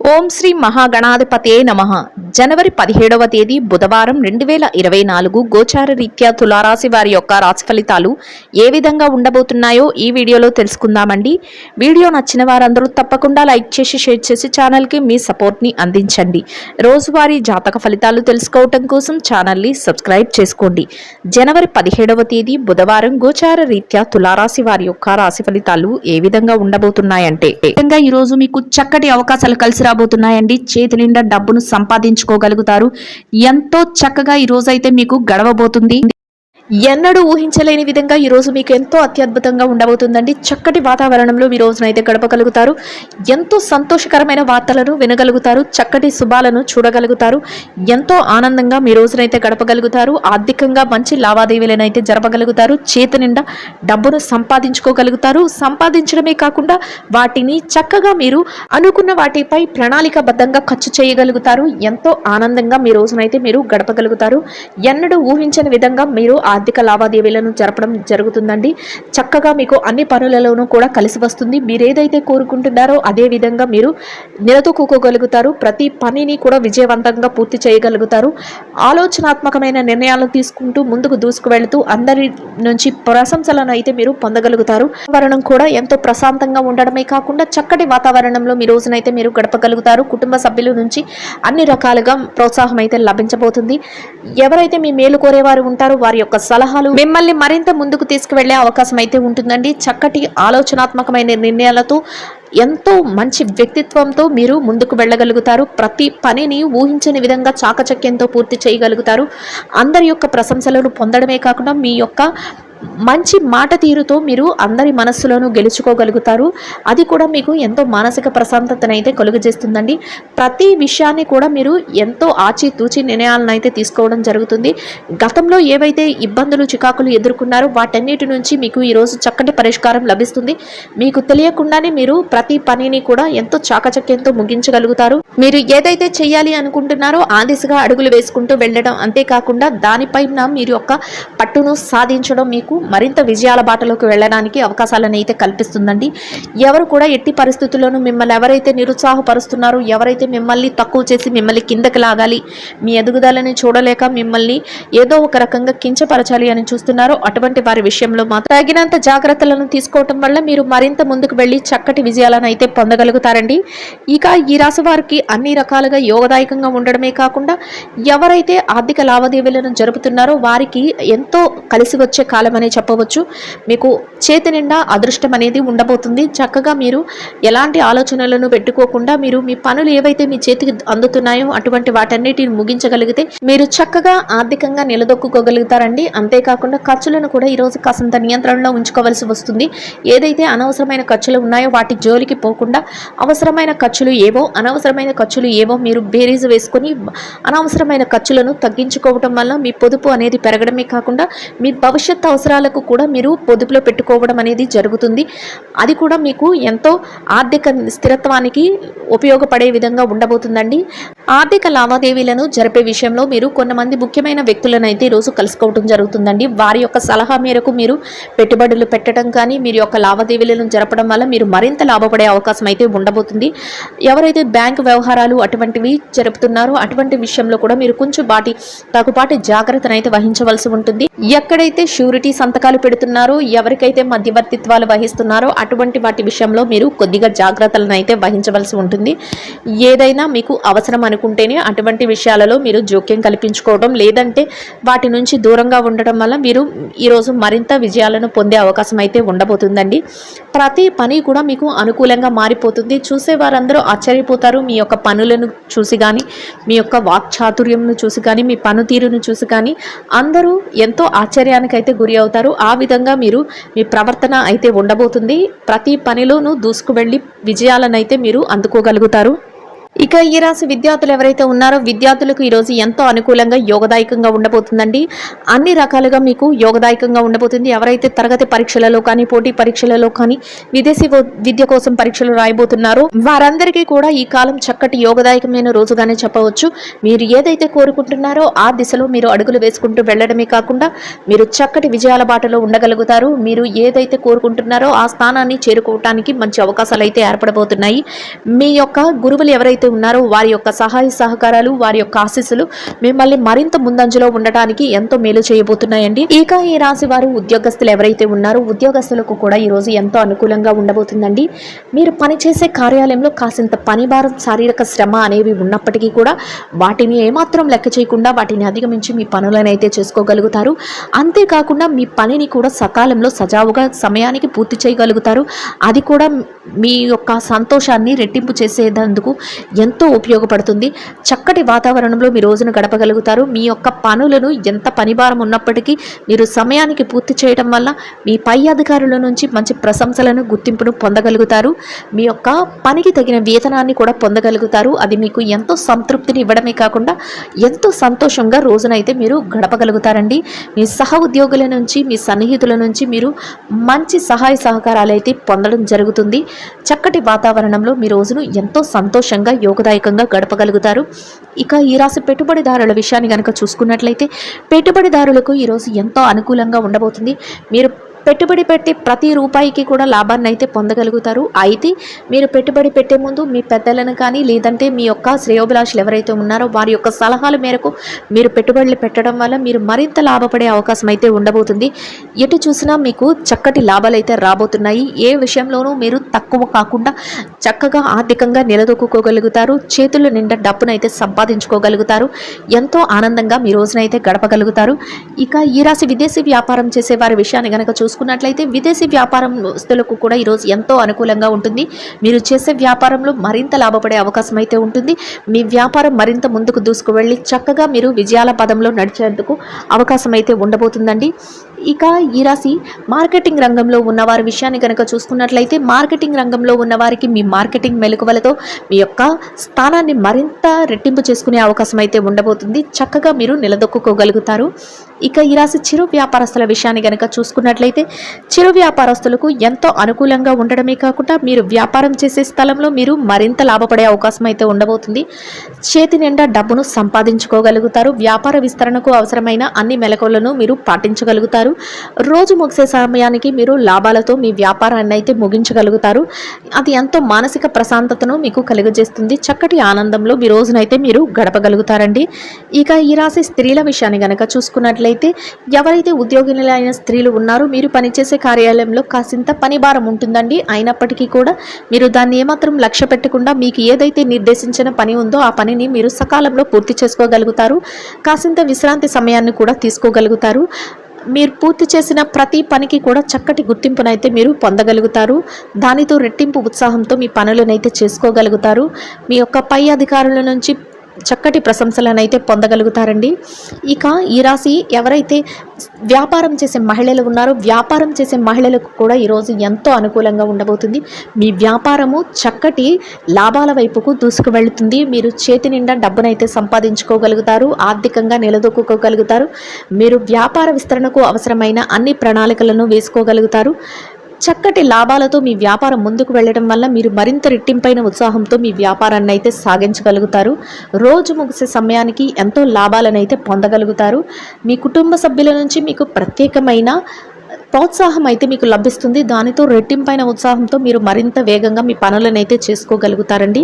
ఓం శ్రీ మహాగణాధిపతే నమః. జనవరి 17వ తేదీ బుధవారం 2024 గోచార రీత్యా తులారాశి వారి యొక్క రాశి ఫలితాలు ఏ విధంగా ఉండబోతున్నాయో ఈ వీడియోలో తెలుసుకుందామండి. వీడియో నచ్చిన వారందరూ తప్పకుండా లైక్ చేసి షేర్ చేసి ఛానల్కి మీ సపోర్ట్ని అందించండి. రోజువారీ జాతక ఫలితాలు తెలుసుకోవటం కోసం ఛానల్ని సబ్స్క్రైబ్ చేసుకోండి. జనవరి 17వ తేదీ బుధవారం గోచార రీత్యా తులారాశి వారి యొక్క రాశి ఫలితాలు ఏ విధంగా ఉండబోతున్నాయంటే ఈరోజు మీకు చక్కటి అవకాశాలు కలిసి రాబోతున్నాయండి. చేతి నిండా డబ్బును సంపాదించుకోగలుగుతారు. ఎంతో చక్కగా ఈ రోజైతే మీకు గడవబోతుంది. ఎన్నడూ ఊహించలేని విధంగా ఈ రోజు మీకు ఎంతో అత్యద్భుతంగా ఉండబోతుందండి. చక్కటి వాతావరణంలో మీ రోజునైతే గడపగలుగుతారు. ఎంతో సంతోషకరమైన వార్తలను వినగలుగుతారు. చక్కటి శుభాలను చూడగలుగుతారు. ఎంతో ఆనందంగా మీ రోజునైతే గడపగలుగుతారు. ఆర్థికంగా మంచి లావాదేవీలను అయితే జరపగలుగుతారు. చేతి నిండా డబ్బును సంపాదించుకోగలుగుతారు. సంపాదించడమే కాకుండా వాటిని చక్కగా మీరు అనుకున్న వాటిపై ప్రణాళికాబద్ధంగా ఖర్చు చేయగలుగుతారు. ఎంతో ఆనందంగా మీ రోజునైతే మీరు గడపగలుగుతారు. ఎన్నడూ ఊహించని విధంగా మీరు ఆర్థిక లావాదేవీలను జరపడం జరుగుతుందండి. చక్కగా మీకు అన్ని పనులలోనూ కూడా కలిసి వస్తుంది. మీరు ఏదైతే కోరుకుంటున్నారో అదే విధంగా మీరు నిలదొక్కుకోగలుగుతారు. ప్రతి పనిని కూడా విజయవంతంగా పూర్తి చేయగలుగుతారు. ఆలోచనాత్మకమైన నిర్ణయాలు తీసుకుంటూ ముందుకు దూసుకు వెళుతూ అందరి నుంచి ప్రశంసలను అయితే మీరు పొందగలుగుతారు. వాతావరణం కూడా ఎంతో ప్రశాంతంగా ఉండడమే కాకుండా చక్కటి వాతావరణంలో మీ రోజునైతే మీరు గడపగలుగుతారు. కుటుంబ సభ్యుల నుంచి అన్ని రకాలుగా ప్రోత్సాహం అయితే లభించబోతుంది. ఎవరైతే మీ మేలు కోరేవారు ఉంటారో వారి యొక్క సలహాలు మిమ్మల్ని మరింత ముందుకు తీసుకువెళ్లే అవకాశం అయితే ఉంటుందండి. చక్కటి ఆలోచనాత్మకమైన నిర్ణయాలతో ఎంతో మంచి వ్యక్తిత్వంతో మీరు ముందుకు వెళ్ళగలుగుతారు. ప్రతి పనిని ఊహించని విధంగా చాకచక్యంతో పూర్తి చేయగలుగుతారు. అందరి యొక్క ప్రశంసలను పొందడమే కాకుండా మీ యొక్క మంచి మాట తీరుతో మీరు అందరి మనస్సులను గెలుచుకోగలుగుతారు. అది కూడా మీకు ఎంతో మానసిక ప్రశాంతతనైతే కలుగజేస్తుందండి. ప్రతి విషయాన్ని కూడా మీరు ఎంతో ఆచితూచి నిర్ణయాలను అయితే తీసుకోవడం జరుగుతుంది. గతంలో ఏవైతే ఇబ్బందులు చికాకులు ఎదుర్కొన్నారో వాటన్నిటి నుంచి మీకు ఈరోజు చక్కటి పరిష్కారం లభిస్తుంది. మీకు తెలియకుండానే మీరు ప్రతి పనిని కూడా ఎంతో చాకచక్యంతో ముగించగలుగుతారు. మీరు ఏదైతే చేయాలి అనుకుంటున్నారో ఆ దిశగా అడుగులు వేసుకుంటూ వెళ్ళడం, అంతేకాకుండా దానిపైన మీరు యొక్క పట్టును సాధించడం మీకు మరింత విజయాల బాటలోకి వెళ్ళడానికి అవకాశాలను అయితే కల్పిస్తుందండి. ఎవరు కూడా ఎట్టి పరిస్థితుల్లోనూ మిమ్మల్ని ఎవరైతే నిరుత్సాహపరుస్తున్నారో, ఎవరైతే మిమ్మల్ని తక్కువ చేసి మిమ్మల్ని కిందకి లాగాలి, మీ ఎదుగుదలని చూడలేక మిమ్మల్ని ఏదో ఒక రకంగా కించపరచాలి అని చూస్తున్నారో అటువంటి వారి విషయంలో మాత్రం తగినంత జాగ్రత్తలను తీసుకోవటం వల్ల మీరు మరింత ముందుకు వెళ్ళి చక్కటి విజయాలను అయితే పొందగలుగుతారండి. ఇక ఈ రాశి వారికి అన్ని రకాలుగా యోగదాయకంగా ఉండడమే కాకుండా ఎవరైతే ఆర్థిక లావాదేవీలను జరుపుతున్నారో వారికి ఎంతో కలిసి వచ్చే కాలం అనే చెప్పవచ్చు. మీకు చేతి నిండా అదృష్టం అనేది ఉండబోతుంది. చక్కగా మీరు ఎలాంటి ఆలోచనలను పెట్టుకోకుండా మీరు మీ పనులు ఏవైతే మీ చేతికి అందుతున్నాయో అటువంటి వాటన్నిటిని ముగించగలిగితే మీరు చక్కగా ఆర్థికంగా నిలదొక్కుకోగలుగుతారండి. అంతేకాకుండా ఖర్చులను కూడా ఈరోజు కాసంత నియంత్రణలో ఉంచుకోవాల్సి వస్తుంది. ఏదైతే అనవసరమైన ఖర్చులు ఉన్నాయో వాటి జోలికి పోకుండా అవసరమైన ఖర్చులు ఏవో అనవసరమైన ఖర్చులు ఏవో మీరు బేరీజు వేసుకొని అనవసరమైన ఖర్చులను తగ్గించుకోవటం వల్ల మీ పొదుపు అనేది పెరగడమే కాకుండా మీ భవిష్యత్ అవసరాలకు కూడా మీరు పొదుపులో పెట్టుకోవడం అనేది జరుగుతుంది. అది కూడా మీకు ఎంతో ఆర్థిక స్థిరత్వానికి ఉపయోగపడే విధంగా ఉండబోతుందండి. ఆర్థిక లావాదేవీలను జరిపే విషయంలో మీరు కొంతమంది ముఖ్యమైన వ్యక్తులను అయితే ఈరోజు కలుసుకోవడం జరుగుతుందండి. వారి యొక్క సలహా మేరకు మీరు పెట్టుబడులు పెట్టడం కానీ మీరు యొక్క లావాదేవీలను జరపడం వల్ల మీరు మరింత లాభపడే అవకాశం అయితే ఉండబోతుంది. ఎవరైతే బ్యాంకు వ్యవహారాలు అటువంటివి జరుపుతున్నారో అటువంటి విషయంలో కూడా మీరు కొంచెం తగుపాటి జాగ్రత్తను అయితే వహించవలసి ఉంటుంది. ఎక్కడైతే షూరిటీ సంతకాలు పెడుతున్నారో, ఎవరికైతే మధ్యవర్తిత్వాలు వహిస్తున్నారో అటువంటి వాటి విషయంలో మీరు కొద్దిగా జాగ్రత్తలను అయితే వహించవలసి ఉంటుంది. ఏదైనా మీకు అవసరం అనుకుంటేనే అటువంటి విషయాలలో మీరు జోక్యం కల్పించుకోవడం, లేదంటే వాటి నుంచి దూరంగా ఉండటం వల్ల మీరు ఈరోజు మరింత విజయాలను పొందే అవకాశం అయితే ఉండబోతుందండి. ప్రతి పని కూడా మీకు అనుకూలంగా మారిపోతుంది. చూసేవారందరూ ఆశ్చర్యపోతారు. మీ యొక్క పనులను చూసి కానీ, మీ యొక్క వాక్చాతుర్యంను చూసి కానీ, మీ పనితీరును చూసి కానీ అందరూ ఎంతో ఆశ్చర్యానికైతే గురి అవుతారు. ఆ విధంగా మీరు మీ ప్రవర్తన అయితే ఉండబోతుంది. ప్రతి పనిలోనూ దూసుకు వెళ్ళి విజయాలనైతే మీరు అందుకోగలుగుతారు. ఇక ఈ రాశి విద్యార్థులు ఎవరైతే ఉన్నారో విద్యార్థులకు ఈరోజు ఎంతో అనుకూలంగా యోగదాయకంగా ఉండబోతుందండి. అన్ని రకాలుగా మీకు యోగదాయకంగా ఉండబోతుంది. ఎవరైతే తరగతి పరీక్షలలో కానీ పోటీ పరీక్షలలో కానీ విదేశీ విద్య కోసం పరీక్షలు రాయబోతున్నారో వారందరికీ కూడా ఈ కాలం చక్కటి యోగదాయకమైన రోజుగానే చెప్పవచ్చు. మీరు ఏదైతే కోరుకుంటున్నారో ఆ దిశలో మీరు అడుగులు వేసుకుంటూ వెళ్ళడమే కాకుండా మీరు చక్కటి విజయాల బాటలో ఉండగలుగుతారు. మీరు ఏదైతే కోరుకుంటున్నారో ఆ స్థానాన్ని చేరుకోవటానికి మంచి అవకాశాలు అయితే ఏర్పడబోతున్నాయి. మీ యొక్క గురువులు ఎవరైతే ఎవరైతే ఉన్నారో వారి యొక్క సహాయ సహకారాలు, వారి యొక్క ఆశీస్సులు మిమ్మల్ని మరింత ముందంజలో ఉండటానికి ఎంతో మేలు చేయబోతున్నాయండి. ఇక ఈ రాశి వారు ఉద్యోగస్తులు ఎవరైతే ఉన్నారో ఉద్యోగస్తులకు కూడా ఈ రోజు ఎంతో అనుకూలంగా ఉండబోతుందండి. మీరు పనిచేసే కార్యాలయంలో కాసింత పని భారం, శారీరక శ్రమ అనేవి ఉన్నప్పటికీ కూడా వాటిని ఏమాత్రం లెక్క చేయకుండా వాటిని అధిగమించి మీ పనులను అయితే చేసుకోగలుగుతారు. అంతేకాకుండా మీ పనిని కూడా సకాలంలో సజావుగా సమయానికి పూర్తి చేయగలుగుతారు. అది కూడా మీ యొక్క సంతోషాన్ని రెట్టింపు చేసేందుకు ఎంతో ఉపయోగపడుతుంది. చక్కటి వాతావరణంలో మీ రోజును గడపగలుగుతారు. మీ యొక్క పనులను ఎంత పనిభారం ఉన్నప్పటికీ మీరు సమయానికి పూర్తి చేయడం వల్ల మీ పై అధికారుల నుంచి మంచి ప్రశంసలను, గుర్తింపును పొందగలుగుతారు. మీ యొక్క పనికి తగిన వేతనాన్ని కూడా పొందగలుగుతారు. అది మీకు ఎంతో సంతృప్తిని ఇవ్వడమే కాకుండా ఎంతో సంతోషంగా రోజునైతే మీరు గడపగలుగుతారండి. మీ సహ ఉద్యోగుల నుంచి, మీ సన్నిహితుల నుంచి మీరు మంచి సహాయ సహకారాలు అయితే పొందడం జరుగుతుంది. చక్కటి వాతావరణంలో మీ రోజును ఎంతో సంతోషంగా, యోగదాయకంగా గడపగలుగుతారు. ఇక ఈ రాశి పెట్టుబడిదారుల విషయాన్ని కనుక చూసుకున్నట్లయితే పెట్టుబడిదారులకు ఈరోజు ఎంతో అనుకూలంగా ఉండబోతుంది. మీరు పెట్టుబడి పెట్టే ప్రతి రూపాయికి కూడా లాభాన్ని అయితే పొందగలుగుతారు. అయితే మీరు పెట్టుబడి పెట్టే ముందు మీ పెద్దలను కానీ లేదంటే మీ యొక్క శ్రేయోభిలాషులు ఎవరైతే ఉన్నారో వారి యొక్క సలహాల మేరకు మీరు పెట్టుబడులు పెట్టడం వల్ల మీరు మరింత లాభపడే అవకాశం అయితే ఉండబోతుంది. ఎటు చూసినా మీకు చక్కటి లాభాలు అయితే రాబోతున్నాయి. ఏ విషయంలోనూ మీరు తక్కువ కాకుండా చక్కగా ఆర్థికంగా నిలదొక్కుకోగలుగుతారు. చేతుల నిండా డబ్బునైతే సంపాదించుకోగలుగుతారు. ఎంతో ఆనందంగా మీ రోజునైతే గడపగలుగుతారు. ఇక ఈ రాశి విదేశీ వ్యాపారం చేసే వారి విషయాన్ని కనుక చూసుకున్నట్లయితే విదేశీ వ్యాపారస్తులకు కూడా ఈరోజు ఎంతో అనుకూలంగా ఉంటుంది. మీరు చేసే వ్యాపారంలో మరింత లాభపడే అవకాశం అయితే ఉంటుంది. మీ వ్యాపారం మరింత ముందుకు దూసుకువెళ్ళి చక్కగా మీరు విజయాల పదంలో నడిచేందుకు అవకాశం అయితే ఉండబోతుందండి. ఇక ఈ రాశి మార్కెటింగ్ రంగంలో ఉన్నవారి విషయాన్ని కనుక చూసుకున్నట్లయితే మార్కెటింగ్ రంగంలో ఉన్నవారికి మీ మార్కెటింగ్ మెలకువలతో మీ యొక్క స్థానాన్ని మరింత రెట్టింపు చేసుకునే అవకాశం అయితే ఉండబోతుంది. చక్కగా మీరు నిలదొక్కుకోగలుగుతారు. ఇక ఈ రాశి చిరు వ్యాపారస్తుల విషయాన్ని కనుక చూసుకున్నట్లయితే చిరు వ్యాపారస్తులకు ఎంతో అనుకూలంగా ఉండడమే కాకుండా మీరు వ్యాపారం చేసే స్థలంలో మీరు మరింత లాభపడే అవకాశం అయితే ఉండబోతుంది. చేతి నిండా డబ్బును సంపాదించుకోగలుగుతారు. వ్యాపార విస్తరణకు అవసరమైన అన్ని మెలకువలను మీరు పాటించగలుగుతారు. రోజు ముగిసే సమయానికి మీరు లాభాలతో మీ వ్యాపారాన్ని అయితే ముగించగలుగుతారు. అది ఎంతో మానసిక ప్రశాంతతను మీకు కలుగజేస్తుంది. చక్కటి ఆనందంలో మీ రోజునైతే మీరు గడపగలుగుతారండి. ఇక ఈ రాశి స్త్రీల విషయాన్ని గనక చూసుకున్నట్లయితే ఎవరైతే ఉద్యోగులైన స్త్రీలు ఉన్నారో మీరు పనిచేసే కార్యాలయంలో కాసింత పని భారం ఉంటుందండి. అయినప్పటికీ కూడా మీరు దాన్ని ఏమాత్రం లక్ష్య పెట్టకుండా మీకు ఏదైతే నిర్దేశించిన పని ఉందో ఆ పనిని మీరు సకాలంలో పూర్తి చేసుకోగలుగుతారు. కాసింత విశ్రాంతి సమయాన్ని కూడా తీసుకోగలుగుతారు. మీరు పూర్తి చేసిన ప్రతి పనికి కూడా చక్కటి గుర్తింపునైతే మీరు పొందగలుగుతారు. దానితో రెట్టింపు ఉత్సాహంతో మీ పనులనైతే చేసుకోగలుగుతారు. మీ యొక్క పై అధికారుల నుంచి చక్కటి ప్రశంసలను అయితే పొందగలుగుతారండి. ఇక ఈ రాశి ఎవరైతే వ్యాపారం చేసే మహిళలు ఉన్నారో వ్యాపారం చేసే మహిళలకు కూడా ఈరోజు ఎంతో అనుకూలంగా ఉండబోతుంది. మీ వ్యాపారము చక్కటి లాభాల వైపుకు దూసుకు వెళుతుంది. మీరు చేతి నిండా డబ్బునైతే సంపాదించుకోగలుగుతారు. ఆర్థికంగా నిలదొక్కుకోగలుగుతారు. మీరు వ్యాపార విస్తరణకు అవసరమైన అన్ని ప్రణాళికలను వేసుకోగలుగుతారు. చక్కటి లాభాలతో మీ వ్యాపారం ముందుకు వెళ్ళడం వల్ల మీరు మరింత రెట్టింపైన ఉత్సాహంతో మీ వ్యాపారాన్ని అయితే సాగించగలుగుతారు. రోజు ముగిసే సమయానికి ఎంతో లాభాలను అయితే పొందగలుగుతారు. మీ కుటుంబ సభ్యుల నుంచి మీకు ప్రత్యేకమైన ప్రోత్సాహం అయితే మీకు లభిస్తుంది. దానితో రెట్టింపైన ఉత్సాహంతో మీరు మరింత వేగంగా మీ పనులను అయితే చేసుకోగలుగుతారండి.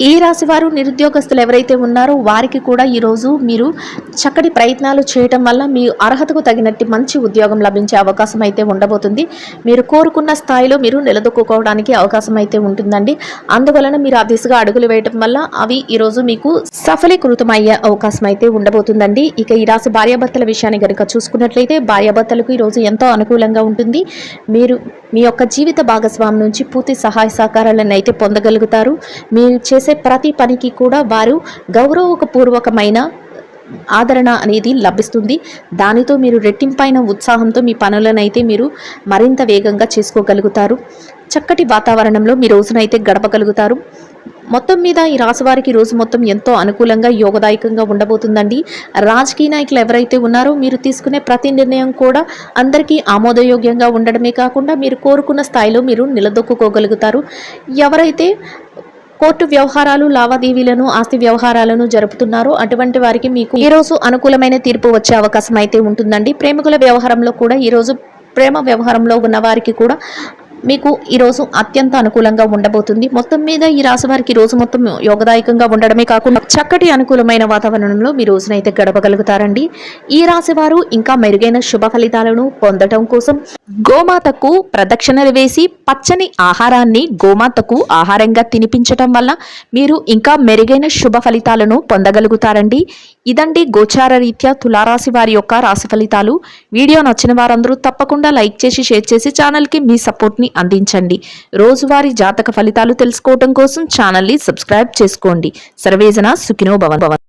ఈ రాశి వారు నిరుద్యోగస్తులు ఎవరైతే ఉన్నారో వారికి కూడా ఈరోజు మీరు చక్కటి ప్రయత్నాలు చేయటం వల్ల మీ అర్హతకు తగినట్టు మంచి ఉద్యోగం లభించే అవకాశం అయితే ఉండబోతుంది. మీరు కోరుకున్న స్థాయిలో మీరు నిలదొక్కుకోవడానికి అవకాశం అయితే ఉంటుందండి. అందువలన మీరు ఆ దిశగా అడుగులు వేయటం వల్ల అవి ఈరోజు మీకు సఫలీకృతమయ్యే అవకాశం అయితే ఉండబోతుందండి. ఇక ఈ రాశి భార్యాభర్తల విషయాన్ని కనుక చూసుకున్నట్లయితే భార్యాభర్తలకు ఈరోజు ఎంతో అనుకూలంగా ఉంటుంది. మీరు మీ యొక్క జీవిత భాగస్వామి నుంచి పూర్తి సహాయ సహకారాలను అయితే పొందగలుగుతారు. మీరు చేసే ప్రతి పనికి కూడా వారు గౌరవపూర్వకమైన ఆదరణ అనేది లభిస్తుంది. దానితో మీరు రెట్టింపైన ఉత్సాహంతో మీ పనులనైతే మీరు మరింత వేగంగా చేసుకోగలుగుతారు. చక్కటి వాతావరణంలో మీ రోజునైతే గడపగలుగుతారు. మొత్తం మీద ఈ రాశి వారికి రోజు మొత్తం ఎంతో అనుకూలంగా యోగదాయకంగా ఉండబోతుందండి. రాజకీయ నాయకులు ఎవరైతే ఉన్నారో మీరు తీసుకునే ప్రతి నిర్ణయం కూడా అందరికీ ఆమోదయోగ్యంగా ఉండడమే కాకుండా మీరు కోరుకున్న స్థాయిలో మీరు నిలదొక్కుకోగలుగుతారు. ఎవరైతే కోర్టు వ్యవహారాలు, లావాదేవీలను, ఆస్తి వ్యవహారాలను జరుపుతున్నారో అటువంటి వారికి మీకు ఈరోజు అనుకూలమైన తీర్పు వచ్చే అవకాశం అయితే ఉంటుందండి. ప్రేమికుల వ్యవహారంలో కూడా ఈరోజు ప్రేమ వ్యవహారంలో ఉన్న వారికి కూడా మీకు ఈరోజు అత్యంత అనుకూలంగా ఉండబోతుంది. మొత్తం మీద ఈ రాశి వారికి రోజు మొత్తం యోగదాయకంగా ఉండడమే కాకుండా చక్కటి అనుకూలమైన వాతావరణంలో మీ రోజునైతే గడపగలుగుతారండి. ఈ రాశి వారు ఇంకా మెరుగైన శుభ ఫలితాలను పొందటం కోసం గోమాతకు ప్రదక్షిణలు వేసి పచ్చని ఆహారాన్ని గోమాతకు ఆహారంగా తినిపించటం వల్ల మీరు ఇంకా మెరుగైన శుభ ఫలితాలను పొందగలుగుతారండి. ఇదండి గోచార రీత్యా తులారాశి వారి యొక్క రాశి ఫలితాలు. వీడియో నచ్చిన వారందరూ తప్పకుండా లైక్ చేసి షేర్ చేసి ఛానల్కి మీ సపోర్ట్ని అందించండి. రోజువారీ జాతక ఫలితాలు తెలుసుకోవడం కోసం ఛానల్ని సబ్స్క్రైబ్ చేసుకోండి. సర్వేజన సుఖినో భవంతు.